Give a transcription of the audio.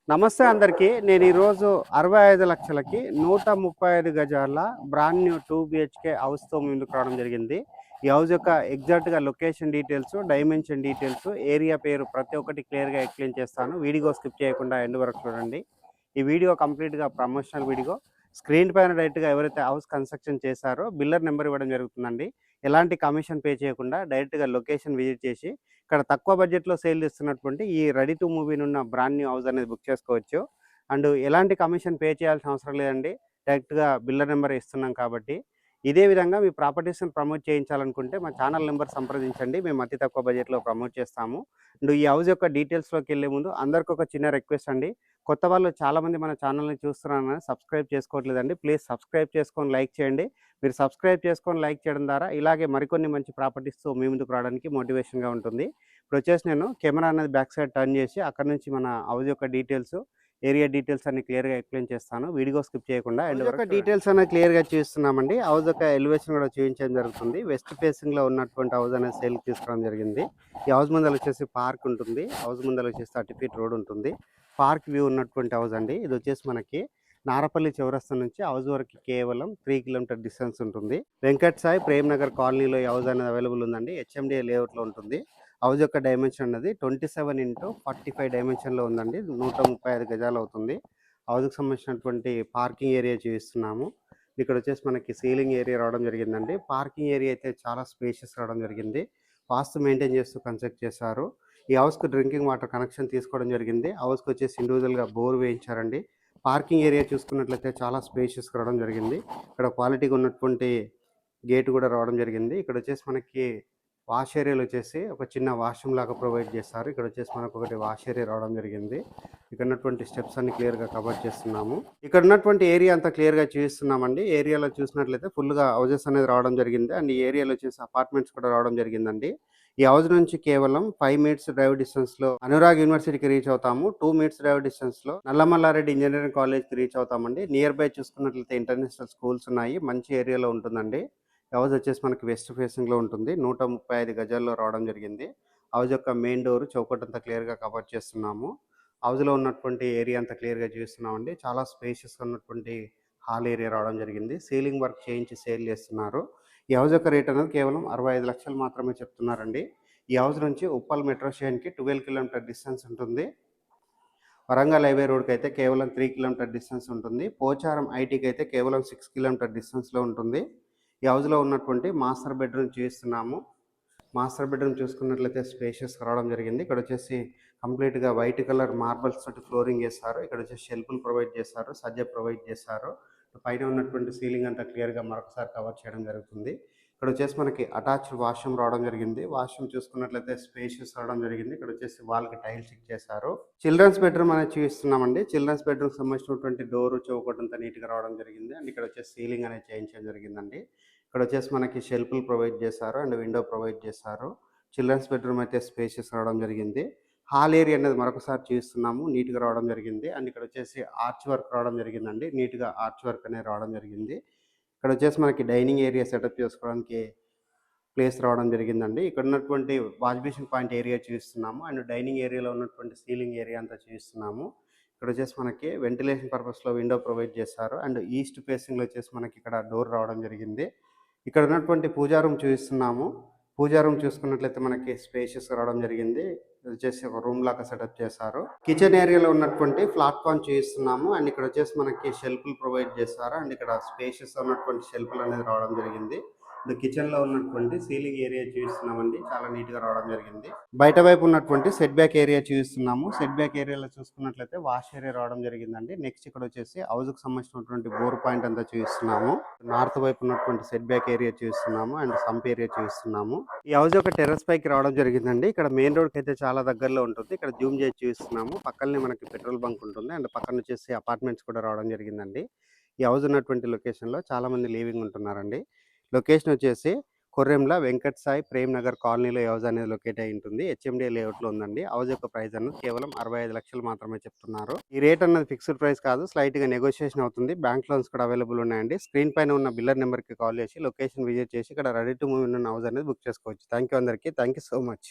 నమస్తే అందరికీ. నేను ఈరోజు 65 లక్షలకి 135 గజాల బ్రాండ్ న్యూ 2 బీహెచ్‌కే హౌస్‌తో ముందుకు రావడం జరిగింది. ఈ హౌస్ యొక్క ఎగ్జాక్ట్‌గా location details, dimension details, area పేరు ప్రతి ఒక్కటి క్లియర్‌గా ఎక్స్‌ప్లెయిన్ చేస్తాను. వీడియో స్కిప్ చేయకుండా ఎండ్ వరకు చూడండి. ఈ వీడియో కంప్లీట్‌గా ప్రమోషనల్ వీడియో. స్క్రీన్ పైన డైరెక్ట్‌గా ఎవరైతే హౌస్ కన్‌స్ట్రక్షన్ చేశారో బిల్డర్ నెంబర్ ఇవ్వడం జరుగుతుందండి. ఎలాంటి కమిషన్ పే చేయకుండా డైరెక్ట్‌గా లొకేషన్ విజిట్ చేసి ఇక్కడ తక్కువ బడ్జెట్‌లో సేల్ చేస్తున్నటువంటి ఈ రెడీ టు మూవ్ ఇన్ ఉన్న బ్రాండ్ న్యూ హౌస్ అనేది బుక్ చేసుకోవచ్చు. అండ్ ఎలాంటి కమిషన్ పే చేయాల్సిన అవసరం లేదండి. డైరెక్ట్‌గా బిల్డర్ నెంబర్ ఇస్తున్నాం కాబట్టి. ఇదే విధంగా మీ ప్రాపర్టీస్‌ని ప్రమోట్ చేయించాలనుకుంటే మా ఛానల్ నెంబర్ సంప్రదించండి. మేము అతి తక్కువ బడ్జెట్‌లో ప్రమోట్ చేస్తాము. అండ్ ఈ హౌస్ యొక్క డీటెయిల్స్‌లోకెళ్ళే ముందు అందరికి ఒక చిన్న రిక్వెస్ట్ అండి. కొత్త వాళ్ళు చాలామంది మన ఛానల్‌ని చూస్తున్నారని సబ్స్క్రైబ్ చేసుకోవట్లేదండి. ప్లీజ్ సబ్స్క్రైబ్ చేసుకొని లైక్ చేయండి. మీరు సబ్స్క్రైబ్ చేసుకొని లైక్ చేయడం ద్వారా ఇలాగే మరికొన్ని మంచి ప్రాపర్టీస్‌తో మీ ముందుకు రావడానికి మోటివేషన్‌గా ఉంటుంది. ఇప్పుడొచ్చేసి నేను కెమెరా అనేది బ్యాక్ సైడ్ టర్న్ చేసి అక్కడి నుంచి మన హౌస్ యొక్క డీటెయిల్స్, ఏరియా డీటెయిల్స్ అన్ని క్లియర్‌గా ఎక్స్‌ప్లెయిన్ చేస్తాను. వీడియో స్కిప్ చేయకుండా ఎండ్ వరకు చూడండి. డీటెయిల్స్ అనేది క్లియర్‌గా చూస్తున్నామండి. హౌస్ యొక్క ఎలివేషన్ కూడా చూపించడం జరుగుతుంది. వెస్ట్ ఫేసింగ్‌లో ఉన్నటువంటి హౌస్ అనేది సేల్‌కి తీసుకోవడం జరిగింది. ఈ హౌస్ ముందర వచ్చేసి పార్క్ ఉంటుంది. హౌస్ ముందర వచ్చేసి 30 ఫీట్ రోడ్ ఉంటుంది. పార్క్ వ్యూ ఉన్నటువంటి హౌస్ అండి. ఇది వచ్చేసి మనకి నారపల్లి చౌరస్తా నుంచి హౌస్ వరకు కేవలం 3 కిలోమీటర్ డిస్టెన్స్ ఉంటుంది. వెంకట్ సాయి ప్రేమ్ నగర్ కాలనీలో ఈ హౌస్ అనేది అవైలబుల్ ఉందండి. హెచ్ఎండిఏ లేఅవుట్‌లో ఉంటుంది. హౌస్ యొక్క డైమెన్షన్ అనేది 27x45 డైమెన్షన్‌లో ఉందండి. 135 గజాలు అవుతుంది. హౌస్‌కి సంబంధించినటువంటి పార్కింగ్ ఏరియా చూపిస్తున్నాము. ఇక్కడ వచ్చేసి మనకి సీలింగ్ ఏరియా రావడం జరిగిందండి. పార్కింగ్ ఏరియా అయితే చాలా స్పేషియస్ రావడం జరిగింది. వాస్తు మెయింటైన్ చేస్తూ కన్స్ట్రక్ట్ చేశారు. ఈ హౌస్‌కి డ్రింకింగ్ వాటర్ కనెక్షన్ తీసుకోవడం జరిగింది. హౌస్‌కి వచ్చేసి ఇండివిజువల్‌గా బోర్ వేయించారండి. పార్కింగ్ ఏరియా చూసుకున్నట్లయితే చాలా స్పేషియస్‌గా రావడం జరిగింది. ఇక్కడ క్వాలిటీగా ఉన్నటువంటి గేట్ కూడా రావడం జరిగింది. ఇక్కడ వచ్చేసి మనకి వాష్ ఏరియాలో వచ్చేసి ఒక చిన్న వాష్రూమ్ లాగా ప్రొవైడ్ చేస్తారు. ఇక్కడ వచ్చేసి మనకు ఒకటి వాష్ ఏరియా రావడం జరిగింది. ఇక్కడ ఉన్నటువంటి స్టెప్స్ అన్ని క్లియర్‌గా కవర్ చేస్తున్నాము. ఇక్కడ ఉన్నటువంటి ఏరియా అంతా క్లియర్‌గా చూపిస్తున్నామండి. ఏరియాలో చూసినట్లయితే ఫుల్‌గా హౌసెస్ అనేది రావడం జరిగింది. అండ్ ఈ ఏరియాలో వచ్చేసి అపార్ట్మెంట్స్ కూడా రావడం జరిగిందండి. ఈ హౌస్ నుంచి కేవలం 5 మినిట్స్ డ్రైవ్ డిస్టెన్స్‌లో అనురాగ్ యూనివర్సిటీకి రీచ్ అవుతాము. 2 మినిట్స్ డ్రైవ్ డిస్టెన్స్‌లో నల్లమల్లారెడ్డి ఇంజినీరింగ్ కాలేజ్‌కి రీచ్ అవుతామండి. నియర్ బై చూసుకున్నట్లయితే ఇంటర్నేషనల్ స్కూల్స్ ఉన్నాయి. మంచి ఏరియాలో ఉంటుందండి. హౌస్ వచ్చేసి మనకి వెస్ట్ ఫేసింగ్‌లో ఉంటుంది. 135 గజాల్లో రావడం జరిగింది. హౌస్ యొక్క మెయిన్ డోర్ చౌకట్ అంతా క్లియర్‌గా కవర్ చేస్తున్నాము. హౌస్‌లో ఉన్నటువంటి ఏరియా అంతా క్లియర్‌గా చూస్తున్నామండి. చాలా స్పేషియస్‌గా ఉన్నటువంటి హాల్ ఏరియా రావడం జరిగింది. సీలింగ్ వర్క్ చేయించి సేల్ చేస్తున్నారు. ఈ హౌస్ యొక్క రేట్ అనేది కేవలం 65 లక్షలు మాత్రమే చెప్తున్నారండి. ఈ హౌస్ నుంచి ఉప్పల్ మెట్రో స్టేషన్‌కి 12 కిలోమీటర్ డిస్టెన్స్ ఉంటుంది. వరంగల్ హైవే రోడ్‌కి అయితే కేవలం 3 కిలోమీటర్ డిస్టెన్స్ ఉంటుంది. పోచారం ఐటీకి అయితే కేవలం 6 కిలోమీటర్ డిస్టెన్స్‌లో ఉంటుంది. ఈ హౌస్‌లో ఉన్నటువంటి మాస్టర్ బెడ్రూమ్ చూపిస్తున్నాము. మాస్టర్ బెడ్రూమ్ చూసుకున్నట్లయితే స్పేషియస్‌గా రావడం జరిగింది. ఇక్కడ వచ్చేసి కంప్లీట్‌గా వైట్ కలర్ మార్బల్స్ తోటి ఫ్లోరింగ్ చేశారు. ఇక్కడ వచ్చేసి షెల్ఫ్‌లు ప్రొవైడ్ చేశారు. సజ్జ ప్రొవైడ్ చేశారు. పైన ఉన్నటువంటి సీలింగ్ అంతా క్లియర్‌గా మరొకసారి కవర్ చేయడం జరుగుతుంది. ఇక్కడ వచ్చేసి మనకి అటాచ్డ్ వాష్రూమ్ రావడం జరిగింది. వాష్రూమ్ చూసుకున్నట్లయితే స్పేషియస్ రావడం జరిగింది. ఇక్కడ వచ్చేసి వాల్‌కి టైల్స్ ఇచ్చేశారు. చిల్డ్రన్స్ బెడ్రూమ్ అనేది చూపిస్తున్నామండి. చిల్డ్రన్స్ బెడ్రూమ్‌కి సంబంధించినటువంటి డోర్ చౌకట్ అంతా నీట్‌గా రావడం జరిగింది. అండ్ ఇక్కడ వచ్చేసి సీలింగ్ అనేది చేయించడం జరిగిందండి. ఇక్కడ వచ్చేసి మనకి షెల్ఫ్‌లు ప్రొవైడ్ చేశారు. అండ్ విండో ప్రొవైడ్ చేశారు. చిల్డ్రన్స్ బెడ్రూమ్ అయితే స్పేషియస్ రావడం జరిగింది. హాల్ ఏరియా అనేది మరొకసారి చూస్తున్నాము. నీట్‌గా రావడం జరిగింది. అండ్ ఇక్కడ వచ్చేసి ఆర్చ్ వర్క్ రావడం జరిగిందండి. నీట్‌గా ఆర్చ్ వర్క్ అనేది రావడం జరిగింది. ఇక్కడ వచ్చేసి మనకి డైనింగ్ ఏరియా సెటప్ చేసుకోవడానికి ప్లేస్ రావడం జరిగిందండి. ఇక్కడ ఉన్నటువంటి వాష్ బేసిన్ పాయింట్ ఏరియా చూపిస్తున్నాము. అండ్ డైనింగ్ ఏరియాలో ఉన్నటువంటి సీలింగ్ ఏరియా అంతా చూపిస్తున్నాము. ఇక్కడ వచ్చేసి మనకి వెంటిలేషన్ పర్పస్‌లో విండో ప్రొవైడ్ చేశారు. అండ్ ఈస్ట్ ఫేసింగ్‌లో వచ్చేసి మనకి ఇక్కడ డోర్ రావడం జరిగింది. ఇక్కడ ఉన్నటువంటి పూజా రూమ్ చూపిస్తున్నాము. పూజా రూమ్ చూసుకున్నట్లయితే మనకి స్పేషియస్‌గా రావడం జరిగింది. ఇది వచ్చేసి ఒక రూమ్ లాగా సెటప్ చేశారు. కిచెన్ ఏరియాలో ఉన్నటువంటి ప్లాట్‌ఫార్మ్ చూపిస్తున్నాము. అండ్ ఇక్కడ వచ్చేసి మనకి షెల్ఫ్‌లు ప్రొవైడ్ చేశారు. అండ్ ఇక్కడ స్పేషియస్‌గా ఉన్నటువంటి షెల్ఫ్‌లు అనేది రావడం జరిగింది. కిచెన్‌లో ఉన్నటువంటి సీలింగ్ ఏరియా చూపిస్తున్నామండి. చాలా నీట్‌గా రావడం జరిగింది. బయట వైపు ఉన్నటువంటి సెట్ బ్యాక్ ఏరియా చూపిస్తున్నాము. సెట్ బ్యాక్ ఏరియాలో చూసుకున్నట్లయితే వాష్ ఏరియా రావడం జరిగిందండి. నెక్స్ట్ ఇక్కడ వచ్చేసి హౌస్‌కి సంబంధించినటువంటి బోర్ పాయింట్ అంతా చూపిస్తున్నాము. నార్త్ వైపు ఉన్నటువంటి సెట్ బ్యాక్ ఏరియా చూపిస్తున్నాము. అండ్ సంప్ ఏరియా చూపిస్తున్నాము. ఈ హౌస్ యొక్క టెర్రస్ పైకి రావడం జరిగిందండి. ఇక్కడ మెయిన్ రోడ్‌కి అయితే చాలా దగ్గరలో ఉంటుంది. ఇక్కడ జూమ్ చేసి చూపిస్తున్నాము. పక్కనే మనకి పెట్రోల్ బంక్ ఉంటుంది. అండ్ పక్కన వచ్చేసి అపార్ట్మెంట్స్ కూడా రావడం జరిగిందండి. ఈ హౌస్ ఉన్నటువంటి లొకేషన్‌లో చాలా మంది లివింగ్ ఉంటున్నారండి. లొకేషన్ వచ్చేసి కొర్రెంల వెంకట్ సాయి ప్రేమ్ నగర్ కాలనీలో ఈ హౌస్ అనేది లొకేట్ అయి ఉంటుంది. హెచ్ఎండిఏ లేఅవుట్‌లో ఉందండి. హౌస్ యొక్క ప్రైస్ అనేది కేవలం 65 లక్షలు మాత్రమే చెప్తున్నారు. ఈ రేట్ అన్నది ఫిక్స్డ్ ప్రైస్ కాదు. స్లైట్‌గా నెగోషియేషన్ అవుతుంది. బ్యాంక్ లోన్స్ కూడా అవైలబుల్ ఉన్నాయండి. స్క్రీన్ పైన ఉన్న బిల్లర్ నెంబర్‌కి కాల్ చేసి లొకేషన్ విజిట్ చేసి ఇక్కడ రెడీ టు మూవ్ ఉన్న హౌస్ అనేది బుక్ చేసుకోవచ్చు. థాంక్ యూ అందరికీ. Thank you so much.